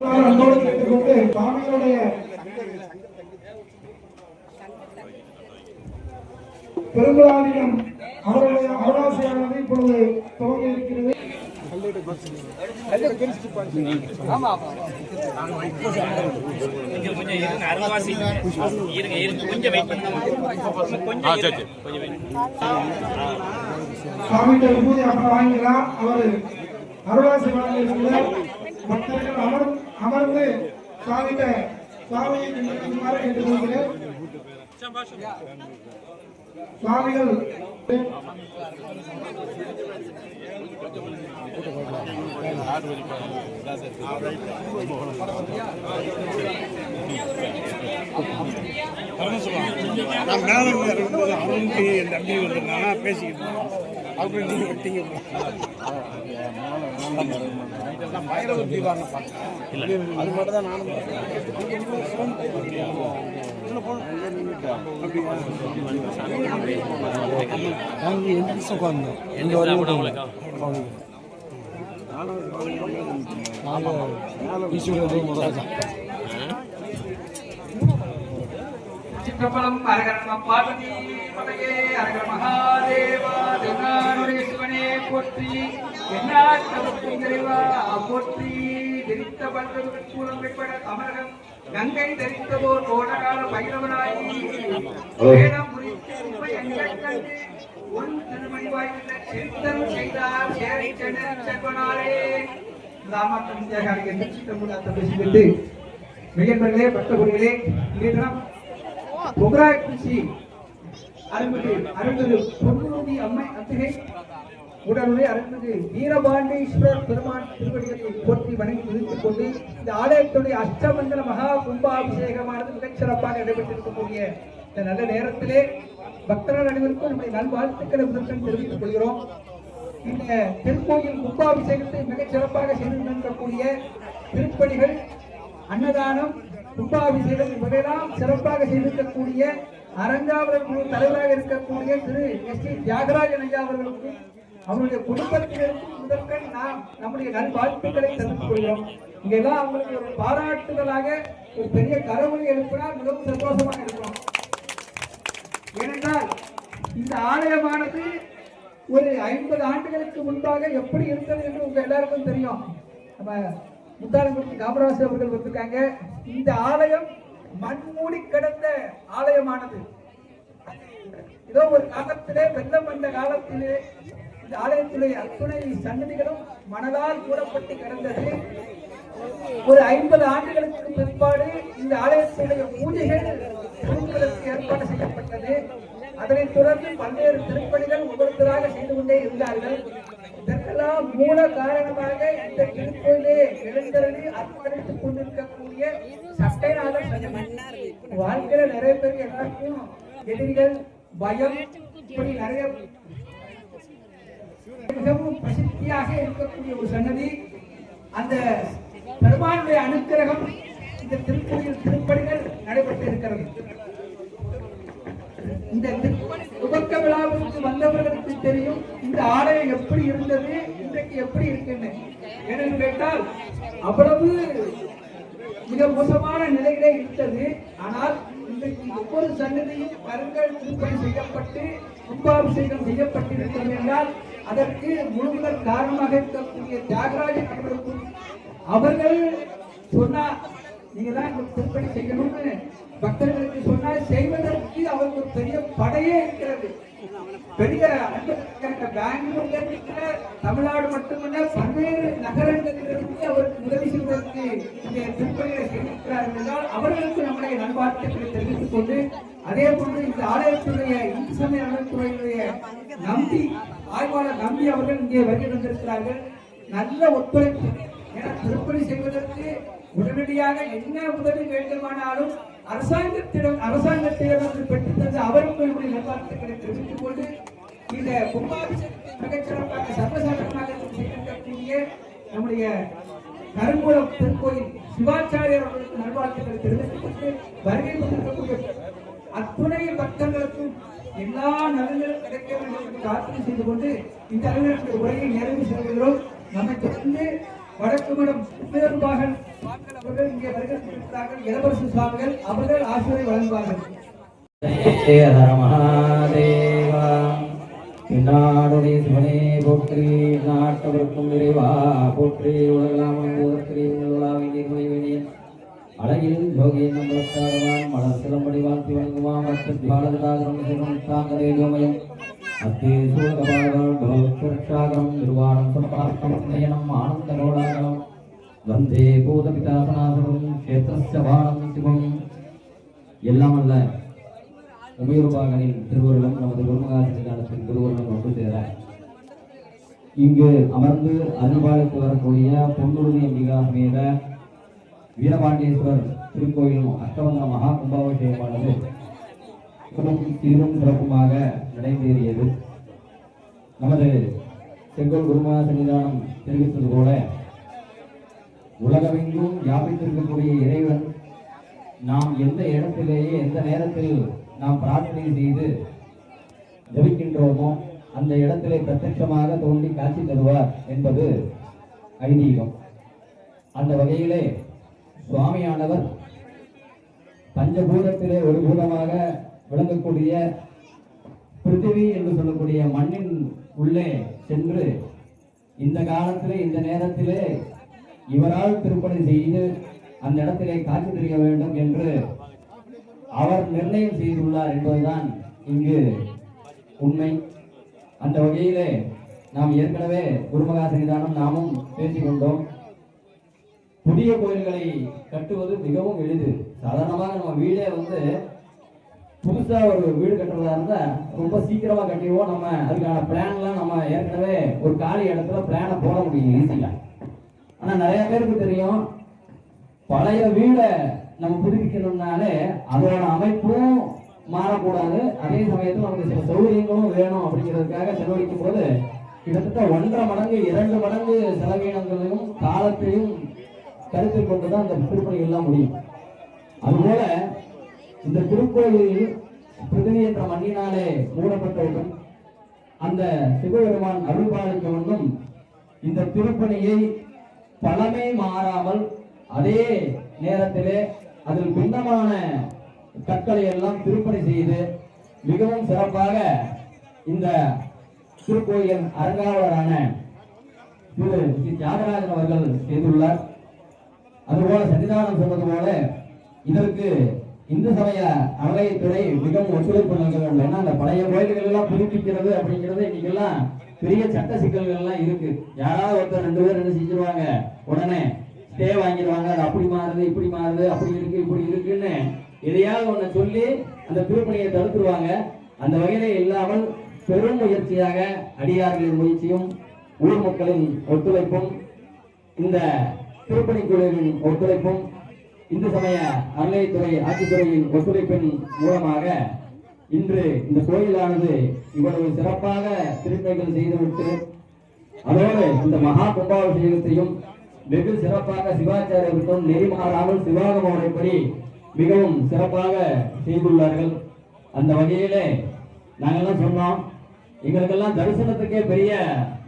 அன்போடு கேட்டுக்கொண்டு சுவாமிகளுடைய பெருங்குளாரியம் அவருடைய அவராசியானது இப்பொழுது துவங்க இருக்கிறது. சுவாமிகிட்ட விபூதி அப்புறம் வாங்கிக்கலாம். அவர் அருளாசி வழங்கியிருக்கிறார். பக்தர்கள் அமர்ந்து சுவாமிகிட்ட சுவாமியை கேட்டுக்கொள்கிறேன். சுவாமிகள் பேசிக்கிட்டு அப்படி நீங்க வெட்டிங்க அது மட்டும் தான் நானும் சிற்றம்பலம் அரகரம் பார்வதி பதையே அரகர மகாதேவா தென்னாடுடைய சிவனே போற்றி என்னாட்டவர்க்கும் நிறைவா போற்றி தெரித்த பந்தது கூலம் வெப்பட தமிழகம் கங்கை தெரித்ததோர் கோடகால பைரவனாயி வேடம் முடித்து எங்கட்கண்டு உன் திருமணிவாய்ந்த சிந்தனம் செய்தார் சேரை செல்வனாரே ராமக்கம் தியாகாரிக்கு என்று சித்தமுடாத்த பேசிவிட்டு மிகப்பெரிய பக்தகுடிகளே இன்றைய பொங்கராட்சி அருள்மிகு பொன்னுருதி அம்மை அத்திகை உடனுடைய அருள்மிகு வீரபாண்டீஸ்வரர் பெருமான் திருவடிகளை போற்றி வணங்கி நிறுத்திக் கொண்டு இந்த ஆலயத்துடைய அஷ்டமண்டல மகா கும்பாபிஷேகமானது மிகச் சிறப்பாக நடைபெற்றிருக்கக்கூடிய இந்த நல்ல நேரத்திலே பக்தர்கள் அனைவருக்கும் நம்முடைய நல்வாழ்த்துக்களை முதற்கண் தெரிவித்துக் கொள்கிறோம். இந்த திருக்கோயில் கும்பாபிஷேகத்தை மிகச் சிறப்பாக செய்து நிற்கக்கூடிய திருப்பணிகள், அன்னதானம், கும்பாபிஷேகம் இவரெல்லாம் சிறப்பாக செய்திருக்கக்கூடிய அரங்காவலர் குழு தலைவராக இருக்கக்கூடிய திரு எஸ் டி தியாகராஜன் ஐயா அவர்களுக்கும் அவருடைய குடும்பத்தினருக்கும் முதற்கண் நாம் நம்முடைய நல்வாழ்த்துக்களை தெரிவித்துக் கொள்கிறோம். இங்கெல்லாம் அவங்களுக்கு ஒரு பாராட்டுதலாக ஒரு பெரிய கரவொலி எழுப்பினால் மிகவும் சந்தோஷமாக இருக்கிறோம். ஏனென்றால் இந்த ஆலயமானது ஒரு 50 ஆண்டுகளுக்கு முன்பாக எப்படி இருந்தது என்று உங்க எல்லாருக்கும் தெரியும். நம்ம முத்தாலங்குறிச்சி காமராஜ் அவர்கள் வந்திருக்காங்க. இந்த ஆலயம் மண்மூடி கிடந்த ஆலயமானது. ஏதோ ஒரு காலத்திலே வெள்ளம் வந்த காலத்திலே இந்த ஆலயத்திலே அத்துணை சன்னதிகளும் மணலால் கூடப்பட்டு கிடந்தது. ஒரு 50 ஆண்டுகளுக்கு பிற்பாடு இந்த ஆலயத்துடைய பூஜைகள் ஏற்பாடு செய்யப்பட்டது. அதனைத் தொடர்ந்து பல்வேறு திருப்பணிகள் ஒவ்வொருத்தராக செய்து கொண்டே இருந்தார்கள். இதற்கெல்லாம் மூல காரணமாக இந்த திருக்கோயிலே எழுந்தருளி அர்ப்பணித்துக் கொண்டிருக்கக்கூடிய சட்டைநாதர் சன்னதி. வாழ்க்கையில நிறைய பேருக்கு எல்லாருக்கும் எதிரிகள், பயம், இப்படி நிறைய மிகவும் பிரசித்தியாக இருக்கக்கூடிய ஒரு சன்னதி. அந்த பெருமானுடைய அனுக்கிரகம் இந்த திருக்கோயில் திருப்பணிகள் நடைபெற்று இருக்கிறது. இந்த துவக்க விழாவுக்கு வந்தவர்களுக்கு தெரியும் இந்த ஆலயம் எப்படி இருந்தது, இன்றைக்கு எப்படி இருக்குன்னு. ஏனென்று கேட்டால் அவ்வளவு மிக மோசமான நிலையிலே இருந்தது. ஆனால் இன்றைக்கு ஒவ்வொரு சன்னதியும் கருங்கல் திருப்பணி செய்யப்பட்டு கும்பாபிஷேகம் செய்யப்பட்டிருக்கிறது என்றால் அதற்கு முழுமுதல் காரணமாக இருக்கக்கூடிய தியாகராஜன் அவர்களுக்கும் அவர்கள் சொன்னார் நீங்க தான் திருப்பணி செய்யணும்னு பக்தர்களுக்கு சொன்னால் செய்வதற்கு அவருக்கு பெரிய படையே இருக்கிறது. பெரிய பெங்களூர்ல இருக்கிற தமிழ்நாடு மட்டுமல்ல பல்வேறு நகரங்களிலிருந்து அவருக்கு உதவி செய்வதற்கு இந்த திருப்பணிகளை செய்திருக்கிறார்கள் என்றால் அவர்களுக்கு நம்முடைய நல்வாழ்த்துக்களை தெரிவித்துக் கொண்டு அதே போன்று இந்த ஆலயத்துடைய இந்து சமய நலத்துறையுடைய நம்பி ஆய்வாளர் நம்பி அவர்கள் இங்கே வருகை வந்திருக்கிறார்கள். நல்ல ஒத்துழைப்பு. ஏன்னா திருப்பணி செய்வதற்கு உடனடியாக என்ன உதவி வேண்டுமானாலும் அரசாங்கத்திடம் பெற்று தந்து அவருக்கு நம்முடைய நல்வாழ்த்துக்களை தெரிவித்துக் கொண்டு இந்த கும்பாபிஷேகத்தை மிகச்சிறப்பாக சர்வசாதாரணமாக செய்திருக்கக்கூடிய நம்முடைய கருங்குளம் திருக்கோயில் சிவாச்சாரியர் அவர்களுக்கு நல்வாழ்த்துக்களை தெரிவித்துக் கொண்டு வருகை கொண்டிருக்கக்கூடிய அத்துணை பக்தர்களுக்கும் எல்லா நலன்களும் கிடைக்க வேண்டும் என்று பிரார்த்தனை செய்து கொண்டு இந்த அளவிற்கு உரையை நிறைவு செய்கிறோம். நம்மை தொடர்ந்து வடக்கு மடம் இருக்கிறார்கள் இளவரசு சுவாமிகள் அவர்கள் ஆசிரியரை வழங்குவார்கள். மகாதேவா நாடுடைய சிவனே போற்றி, நாட்டவருக்கும் நிறைவா போற்றி, உலகலாம் அழகில் ஜோகிய நம்பளத்தாடுவான் மலர் சிலம்படி வாழ்த்தி வணங்குவான் தாங்கதேகோமயம் அத்தே சூழகபாகம் நிர்வாணம் சம்பார்த்தம் நயனம் ஆனந்த நோடாகலம் வந்தே பூத பிதாசனாசனம் கஷேத்திரஸ்யபானம் சிவம். எல்லாம் அல்ல உமையுருபாகனின் திருவருளம் நமது குருமகாசினி காலத்தின் திருவருளம் ஒன்று சேர இங்கு அமர்ந்து அருள்பாலித்து வரக்கூடிய பொன்னுறுதி அம்பிகா சமேத வீரபாண்டேஸ்வரர் திருக்கோயில் அஷ்டவந்தன மகா கும்பாபிஷேகமானது சீரும் சிறப்புமாக நடைபெறியது. நமது செங்கோல் குருமகா சன்னிதானம் தெரிவித்தது போல உலகமெங்கும் வியாபித்திருக்கக்கூடிய இறைவன் நாம் எந்த இடத்திலேயே எந்த நேரத்தில் நாம் பிரார்த்தனை செய்து ஜபிக்கின்றோமோ அந்த இடத்திலே பிரத்யட்சமாக தோன்றி காட்சி தருவார் என்பது ஐதீகம். அந்த வகையிலே சுவாமியானவர் பஞ்சபூதத்திலே ஒரு பூதமாக விளங்கக்கூடிய பிருத்திவி என்று சொல்லக்கூடிய மண்ணின் உள்ளே சென்று இந்த காலத்திலே இந்த நேரத்திலே இவரால் திருப்பணி செய்து அந்த இடத்திலே காட்சி தர வேண்டும் என்று அவர் நிர்ணயம் செய்துள்ளார் என்பதுதான் இங்கு உண்மை. அந்த வகையிலே நாம் ஏற்கனவே குருமகா சன்னிதானம் நாமும் பேசிக் கொண்டோம். புதிய கோயில்களை கட்டுவது மிகவும் எளிது. சாதாரணமாக நம்ம வீடே புதுசா ஒரு வீடு கட்டுறதா இருந்தா ரொம்ப சீக்கிரமா கட்டிடுவோம். நம்ம அதுக்கான பிளான்லாம் நம்ம ஏற்கனவே ஒரு காலி இடத்துல பிளானை போட முடியும் ஈஸியா. ஆனா நிறைய பேருக்கு தெரியும், பழைய வீடை நம்ம புதுப்பிக்கணும்னாலே அதோட அமைப்பும் மாறக்கூடாது, அதே சமயத்தில் நமக்கு சில சௌகரியங்களும் வேணும். அப்படிங்கிறதுக்காக செலவழிக்கும் போது கிட்டத்தட்ட 1.5 மடங்கு 2 மடங்கு செலவீனங்களையும் காலத்தையும் கருத்தில் கொண்டுதான் அந்த திருப்பணி எல்லாம் முடியும். அதுபோல இந்த திருக்கோயில் பிருத்திவி என்ற மண்ணினாலே மூடப்பட்டவுடன் அந்த சிவபெருமான் அருள்பாலிக்க வேண்டும். இந்த திருப்பணியை பழமை மாறாமல் அதே நேரத்திலே அதில் பின்னமான கற்களை எல்லாம் திருப்பணி செய்து மிகவும் சிறப்பாக இந்த திருக்கோயில் அறங்காவலரான திரு ஸ்ரீ தியாகராஜன் அவர்கள் செய்துள்ளார். அதுபோல சன்னிதானம் சொன்னது போல இதற்கு இந்து சமய அறநிலையத்துறை மிகவும் ஒத்துழைப்பு நல்க வேண்டும். ஏன்னா அந்த பழைய கோயில்கள் எல்லாம் புதுப்பிக்கிறது அப்படிங்கிறது இன்னைக்கெல்லாம் பெரிய சட்ட சிக்கல்கள் எல்லாம் இருக்கு. யாராவது ஒருத்தர் 2 பேர் என்ன செஞ்சிருவாங்க, உடனே ஸ்டே வாங்கிடுவாங்க. அது அப்படி மாறுது இப்படி மாறுது, அப்படி இருக்கு இப்படி இருக்குன்னு எதையாவது ஒண்ணு சொல்லி அந்த திருப்பணியை தடுத்துருவாங்க. அந்த வகையில இல்லாமல் பெரும் முயற்சியாக அடியார்களின் முயற்சியும் ஊர் மக்களின் ஒத்துழைப்பும் இந்த திருப்பணி குழுவின் ஒத்துழைப்பும் இந்து சமய அறநிலையத்துறை ஆட்சித்துறையின் ஒத்துழைப்பின் மூலமாக இன்று இந்த கோயிலானது இவ்வளவு சிறப்பாக திருப்பணிகள் செய்துவிட்டு அதோடு இந்த மகா கும்பாபிஷேகத்தையும் வெகு சிறப்பாக சிவாச்சாரியர்களுக்கும் நெறிமாறாமல் சிவாகம முறைப்படி மிகவும் சிறப்பாக செய்துள்ளார்கள். அந்த வகையிலே நாங்கெல்லாம் சொன்னோம், எங்களுக்கெல்லாம் தரிசனத்துக்கே பெரிய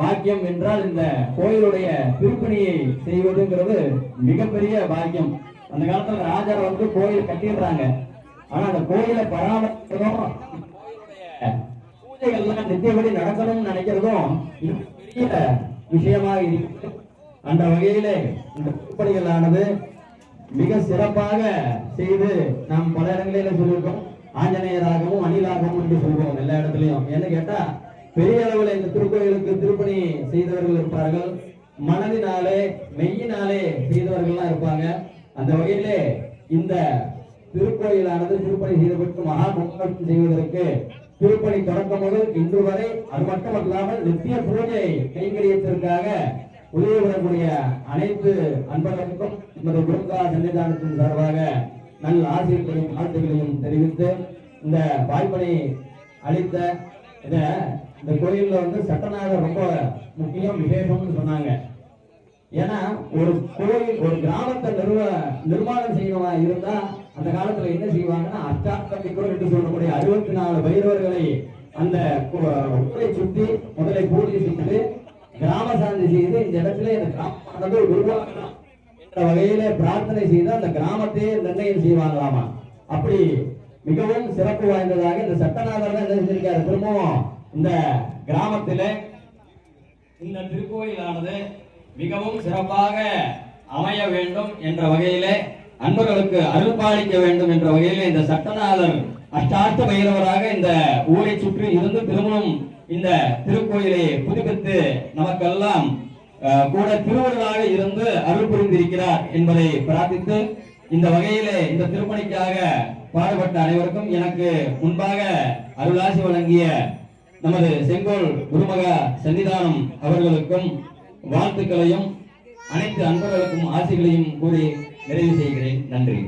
பாக்கியம் என்றால் இந்த கோயிலுடைய திருப்பணியை செய்வதுங்கிறது மிகப்பெரிய பாக்கியம். அந்த காலத்துல ராஜா கோயில் கட்டிடுறாங்க, ஆனா அந்த கோயிலை பராமரிக்கிறதும் பூஜைகள்லாம் நித்தியபடி நடக்கணும்னு நினைக்கிறதும் பெரிய விஷயமாக இருக்கு. அந்த வகையிலே இந்த திருப்பணிகளானது மிக சிறப்பாக செய்து நாம் பல இடங்களில சொல்லியிருக்கோம். ஆஞ்சநேயராகவும் அணிலாகவும் என்று சொல்லுவோம் எல்லா இடத்துலையும். என்ன கேட்டா பெரிய அளவில் இந்த திருக்கோயிலுக்கு திருப்பணி செய்தவர்கள் இருப்பார்கள், மனதினாலே மெய்யினாலே செய்தவர்கள்லாம் இருப்பாங்க. அந்த வகையிலே இந்த திருக்கோயிலானது திருப்பணி செய்ததற்கு மகா கும்பாபிஷேகம் செய்வதற்கு திருப்பணி தொடக்கம் முதல் இன்று வரை அது மட்டுமல்லாமல் நித்திய பூஜை கைங்கரியத்திற்காக உதவி வரக்கூடிய அனைத்து அன்பர்களுக்கும் நமது குருமகா சன்னிதானத்தின் சார்பாக நல்ல ஆசிரியர்களையும் வாழ்த்துக்களையும் தெரிவித்து இந்த வாய்ப்பனை அளித்த இந்த கோயில்ல சட்டநாதர் ரொம்ப முக்கியம் விசேஷம்னு சொன்னாங்க. ஏன்னா ஒரு கோயில் ஒரு கிராமத்தை நிர்மாணம் செய்யணுமா இருந்தா அந்த காலத்துல என்ன செய்வாங்கன்னா அஷ்டாங்கமிக்கர் என்று சொல்லக்கூடிய 64 பைரவர்களை அந்த ஊரை சுற்றி முதலை பூஜை செய்து கிராம சாந்தி செய்து இந்த இடத்துல இந்த கிராமமானது உருவாக்கலாம் என்ற வகையில பிரார்த்தனை செய்து அந்த கிராமத்தையே நிர்ணயம் செய்வாங்களாமா. அப்படி மிகவும் சிறப்பு வாய்ந்ததாக இந்த சட்டநாதர் தான் என்ன செஞ்சிருக்காரு, திரும்பவும் இந்த கிராமத்திலே இந்த திருக்கோயிலானது மிகவும் சிறப்பாக அமைய வேண்டும் என்ற வகையிலே அன்பர்களுக்கு அருள்பாலிக்க வேண்டும் என்ற வகையிலே இந்த சட்டநாதர் அஷ்டாஷ்ட பைரவராக இந்த ஊரை சுற்றி இருந்து திரும்பவும் இந்த திருக்கோயிலை புதுப்பித்து நமக்கெல்லாம் கூட திருவருளாக இருந்து அருள் புரிந்திருக்கிறார் என்பதை பிரார்த்தித்து இந்த வகையிலே இந்த திருப்பணிக்காக பாடுபட்ட அனைவருக்கும் எனக்கு முன்பாக அருளாசி வழங்கிய நமது செங்கோல் குருமக சன்னிதானம் அவர்களுக்கும் வாழ்த்துக்களையும் அனைத்து அன்பர்களுக்கும் ஆசைகளையும் கூறி நிறைவு செய்கிறேன். நன்றி.